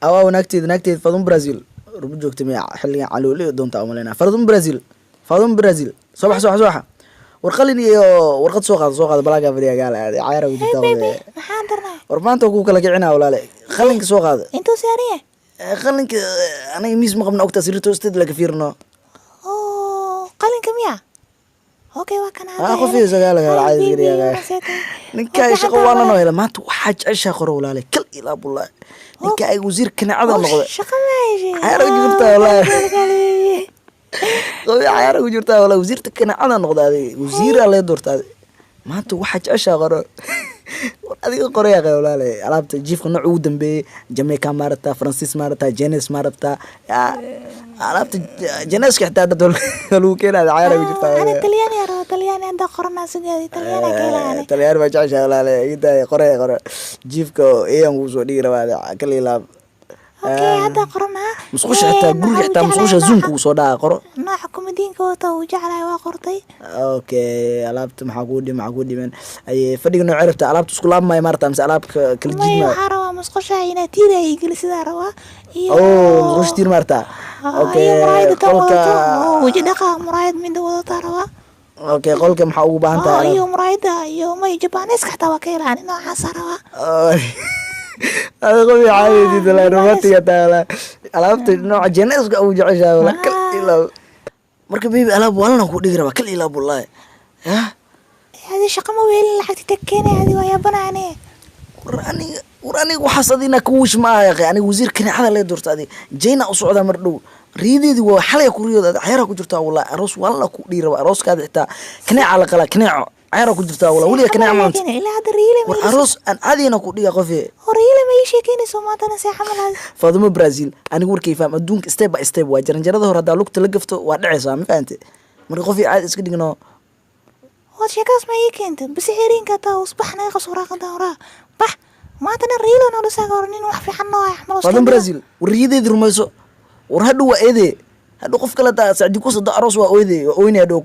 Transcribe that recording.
أو نكتي فضم برازيل ربجو اجتماع حلي علولي دون تعملنا فرضم برازيل صباح ورقلني ورقد سوق هذا بلاقة فريق قال عايرة هاي وجدتها بيبي maxaan darnaa ورمانتو كوكا لقينا ولا لا خلينك سوق هذا intuu saariye خلينك أنا يميز مقبل أوقات سيرتو استد لك فيرنا oo qalinka miya okay waa kan خفي زقالك عايز يا نكاي شقوانا نويلا ما تو حاج عشا قرو ولا لا كل إلى بالله نكاي وزير كنا عذا نقضي shaqa maashi عايرة وجدتها والله عايرة وجدتها والله وزيرتك كنا عذا نقضي هذه وزير على دورت هذه ما تو حاج عشا قرو هذه قرية غير ولا لا علابت جيف كنا عودن بي جامايكا مارتا فرانسيس مارتا جينيس مارتا علابت جينيس كحتى دول لو كان هذا عايرة وجدتها أنا talyaani aro talyaani hadda qornaa sideedii talyaani ka ilaali talyaani baa jeceshahay walaale inta qore jiifka eeyan uu soo dhigi rabaa kala ilaab okay hadda qornaa musqusha xitaa guriga xitaa musqusha zoomka uu soo dhaca qoro nooca kumadiinka wata uu jeclahay waa qortay okay alaabta maxaa ku dhiman ay fadhiga nooc cirabta alaabta isku laabmay maarta mise alaabka kala jiidma waxaa rabaa musqusha inaa tiiray gelisaa rabaa iyo musqusha tiir maarta okay qolka waji dhaqa muraayad mid wadata rabaa okay qolka maxaa ugu baahan tahay iyo muraayada iyo may jabaaneska xitaa waa ka ilaani noocaas rabaa هذا قوي عادي تلا روماتيك تلا alaabta nooca jeeneska uu jeceshahay wala kal ilaa marka baby alaab walna ku dhigi raba kal ilaa wallahi hadi shaqa ma weelin lacagti takeenay hadi waa yabanaane وراني وحصدينا كوش ما يا اخي انا وزير كنعده لا دورتادي جينا u socda mar dhow riideedi waa xalay ku riido xayra ku jirtaa wallahi aroos walla ku dhiiraba arooskaada xitaa kinaca la qala kinaco xayra ku jirtaa wallahi waliga kinaca ma ilaa hada riile ma aroos aan adina ku dhiga qofe riile ma sheekeynayso maantana see xamal Fadumo Brazil anigu warkay faam adduunka step by step waa jaranjarada hore hada lugta la gafto waa dhacaysaa ma fahamtay marka qofi aad iska dhigno wad sheekaas ma yeekenta bisi xirinka taa usbaxna qasura qadara bah maantana riile noo saagaronin wax fiican noo axmal Fadumo Brazil wariideedi rumayso war hadhu waa eede hadhu qof kale taa saacidi ku soo aroos waa ooyde oo inay hadhu